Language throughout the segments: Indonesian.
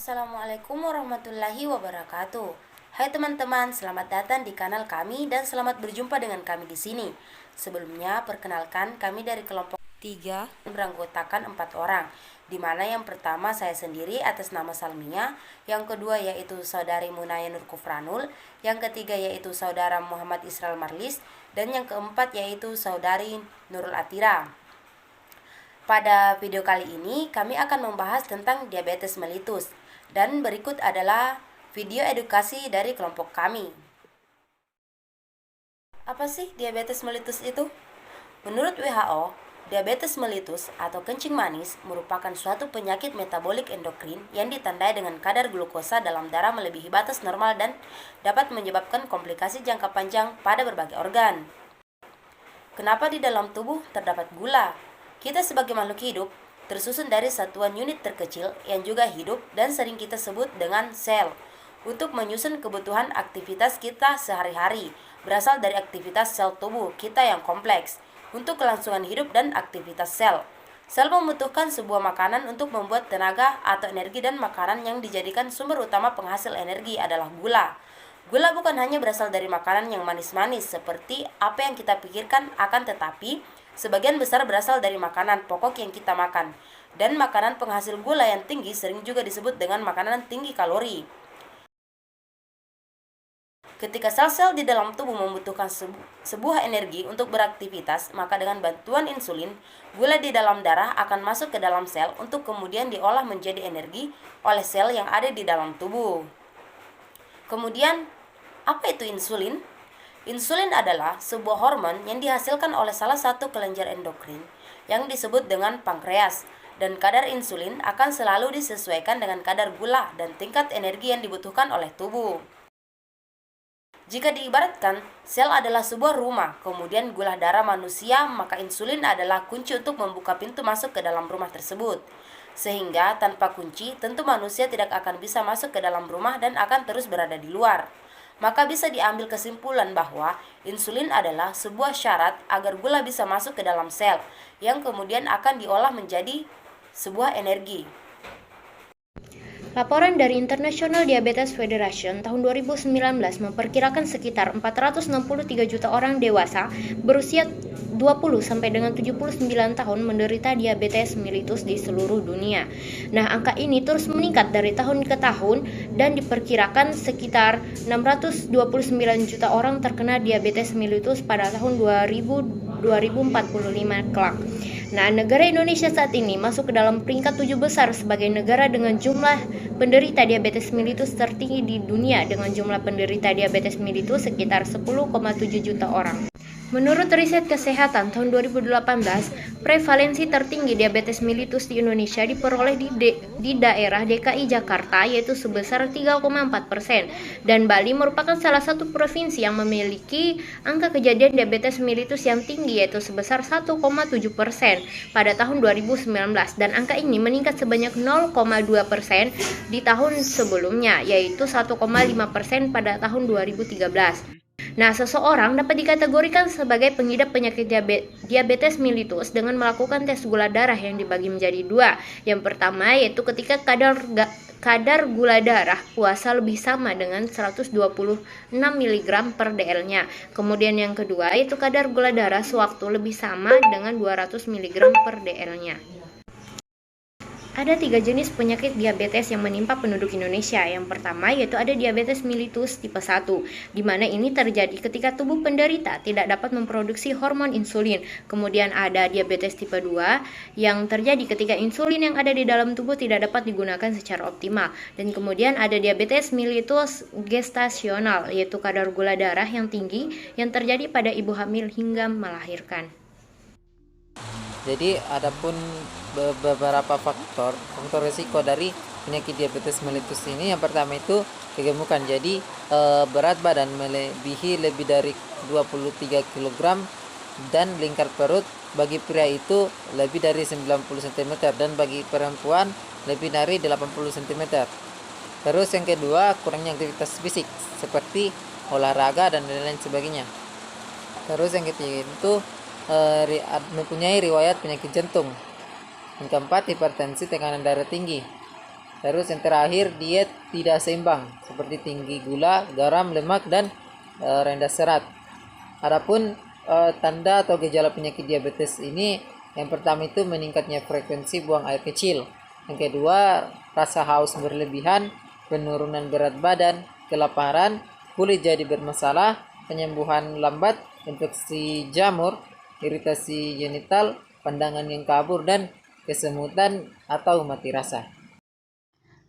Assalamualaikum warahmatullahi wabarakatuh. Hai teman-teman, selamat datang di kanal kami dan selamat berjumpa dengan kami di sini. Sebelumnya, perkenalkan kami dari kelompok 3 beranggotakan 4 orang, di mana yang pertama saya sendiri atas nama Salmia, yang kedua yaitu saudari Munaya Nur Kufranul, yang ketiga yaitu saudara Muhammad Israel Marlis, dan yang keempat yaitu saudari Nurul Atira. Pada video kali ini kami akan membahas tentang diabetes mellitus dan berikut adalah video edukasi dari kelompok kami. Apa sih diabetes mellitus itu? Menurut WHO, diabetes mellitus atau kencing manis merupakan suatu penyakit metabolik endokrin yang ditandai dengan kadar glukosa dalam darah melebihi batas normal dan dapat menyebabkan komplikasi jangka panjang pada berbagai organ. Kenapa di dalam tubuh terdapat gula? Kita sebagai makhluk hidup tersusun dari satuan unit terkecil yang juga hidup dan sering kita sebut dengan sel. Untuk menyusun kebutuhan aktivitas kita sehari-hari berasal dari aktivitas sel tubuh kita yang kompleks. Untuk kelangsungan hidup dan aktivitas sel, sel membutuhkan sebuah makanan untuk membuat tenaga atau energi, dan makanan yang dijadikan sumber utama penghasil energi adalah gula. Gula bukan hanya berasal dari makanan yang manis-manis seperti apa yang kita pikirkan, akan tetapi sebagian besar berasal dari makanan pokok yang kita makan. Dan makanan penghasil gula yang tinggi sering juga disebut dengan makanan tinggi kalori. Ketika sel-sel di dalam tubuh membutuhkan sebuah energi untuk beraktivitas, maka dengan bantuan insulin, gula di dalam darah akan masuk ke dalam sel untuk kemudian diolah menjadi energi oleh sel yang ada di dalam tubuh. Kemudian, apa itu insulin? Insulin adalah sebuah hormon yang dihasilkan oleh salah satu kelenjar endokrin yang disebut dengan pankreas, dan kadar insulin akan selalu disesuaikan dengan kadar gula dan tingkat energi yang dibutuhkan oleh tubuh. Jika diibaratkan, sel adalah sebuah rumah, kemudian gula darah manusia, maka insulin adalah kunci untuk membuka pintu masuk ke dalam rumah tersebut. Sehingga tanpa kunci, tentu manusia tidak akan bisa masuk ke dalam rumah dan akan terus berada di luar. Maka bisa diambil kesimpulan bahwa insulin adalah sebuah syarat agar gula bisa masuk ke dalam sel, yang kemudian akan diolah menjadi sebuah energi. Laporan dari International Diabetes Federation tahun 2019 memperkirakan sekitar 463 juta orang dewasa berusia 20 sampai dengan 79 tahun menderita diabetes mellitus di seluruh dunia. Nah, angka ini terus meningkat dari tahun ke tahun dan diperkirakan sekitar 629 juta orang terkena diabetes mellitus pada tahun 2045 kelak. Nah, negara Indonesia saat ini masuk ke dalam peringkat 7 besar sebagai negara dengan jumlah penderita diabetes mellitus tertinggi di dunia, dengan jumlah penderita diabetes mellitus sekitar 10,7 juta orang. Menurut riset kesehatan tahun 2018, prevalensi tertinggi diabetes mellitus di Indonesia diperoleh di daerah DKI Jakarta, yaitu sebesar 3,4%, dan Bali merupakan salah satu provinsi yang memiliki angka kejadian diabetes mellitus yang tinggi, yaitu sebesar 1,7% pada tahun 2019, dan angka ini meningkat sebanyak 0,2% di tahun sebelumnya, yaitu 1,5% pada tahun 2013. Nah, seseorang dapat dikategorikan sebagai pengidap penyakit diabetes mellitus dengan melakukan tes gula darah yang dibagi menjadi dua. Yang pertama yaitu ketika kadar gula darah puasa lebih sama dengan 126 mg per dl-nya. Kemudian yang kedua yaitu kadar gula darah sewaktu lebih sama dengan 200 mg per dl-nya. Ada 3 jenis penyakit diabetes yang menimpa penduduk Indonesia. Yang pertama yaitu ada diabetes mellitus tipe 1, di mana ini terjadi ketika tubuh penderita tidak dapat memproduksi hormon insulin. Kemudian ada diabetes tipe 2 yang terjadi ketika insulin yang ada di dalam tubuh tidak dapat digunakan secara optimal. Dan kemudian ada diabetes mellitus gestasional, yaitu kadar gula darah yang tinggi yang terjadi pada ibu hamil hingga melahirkan. Jadi adapun beberapa faktor risiko dari penyakit diabetes mellitus ini, yang pertama itu kegemukan. Jadi berat badan melebihi lebih dari 23 kg dan lingkar perut bagi pria itu lebih dari 90 cm dan bagi perempuan lebih dari 80 cm. Terus yang kedua, kurangnya aktivitas fisik seperti olahraga dan lain-lain sebagainya. Terus yang ketiga itu mempunyai riwayat penyakit jantung. Yang keempat, hipertensi, tekanan darah tinggi. Terus yang terakhir, diet tidak seimbang seperti tinggi gula, garam, lemak, dan rendah serat. Adapun tanda atau gejala penyakit diabetes ini, yang pertama itu meningkatnya frekuensi buang air kecil. Yang kedua, rasa haus berlebihan, penurunan berat badan, kelaparan, kulit jadi bermasalah, penyembuhan lambat, infeksi jamur, iritasi genital, pandangan yang kabur, dan kesemutan atau mati rasa.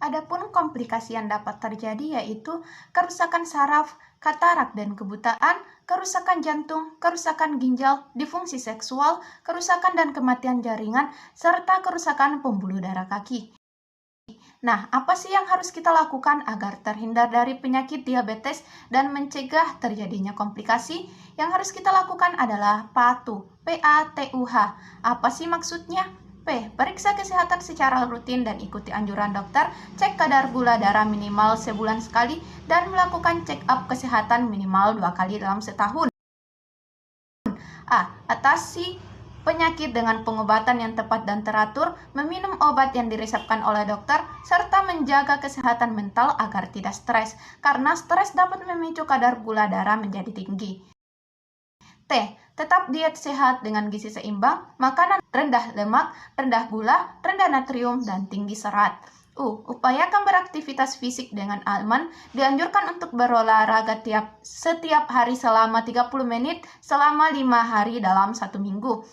Adapun komplikasi yang dapat terjadi yaitu kerusakan saraf, katarak dan kebutaan, kerusakan jantung, kerusakan ginjal, disfungsi seksual, kerusakan dan kematian jaringan, serta kerusakan pembuluh darah kaki. Nah, apa sih yang harus kita lakukan agar terhindar dari penyakit diabetes dan mencegah terjadinya komplikasi? Yang harus kita lakukan adalah PATUH, P-A-T-U-H. Apa sih maksudnya? P. Periksa kesehatan secara rutin dan ikuti anjuran dokter, cek kadar gula darah minimal sebulan sekali, dan melakukan check up kesehatan minimal 2 kali dalam setahun. A. Atasi penyakit dengan pengobatan yang tepat dan teratur, meminum obat yang diresepkan oleh dokter, serta menjaga kesehatan mental agar tidak stres, karena stres dapat memicu kadar gula darah menjadi tinggi. T. Tetap diet sehat dengan gizi seimbang, makanan rendah lemak, rendah gula, rendah natrium, dan tinggi serat. Upayakan beraktivitas fisik dengan aman, dianjurkan untuk berolahraga setiap hari selama 30 menit selama 5 hari dalam 1 minggu.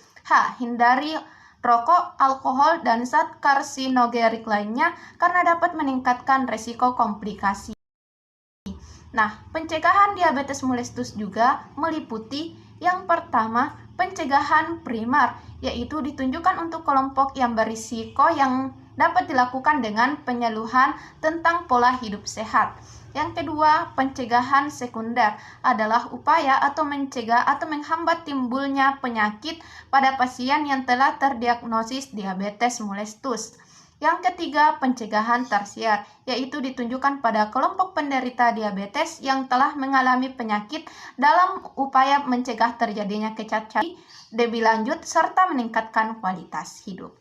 Hindari rokok, alkohol, dan zat karsinogenik lainnya karena dapat meningkatkan resiko komplikasi. Nah, pencegahan diabetes mellitus juga meliputi yang pertama, pencegahan primer, yaitu ditunjukkan untuk kelompok yang berisiko yang dapat dilakukan dengan penyuluhan tentang pola hidup sehat. Yang kedua, pencegahan sekunder adalah upaya atau mencegah atau menghambat timbulnya penyakit pada pasien yang telah terdiagnosis diabetes mellitus. Yang ketiga, pencegahan tersier, yaitu ditunjukkan pada kelompok penderita diabetes yang telah mengalami penyakit dalam upaya mencegah terjadinya kecacatan lebih lanjut serta meningkatkan kualitas hidup.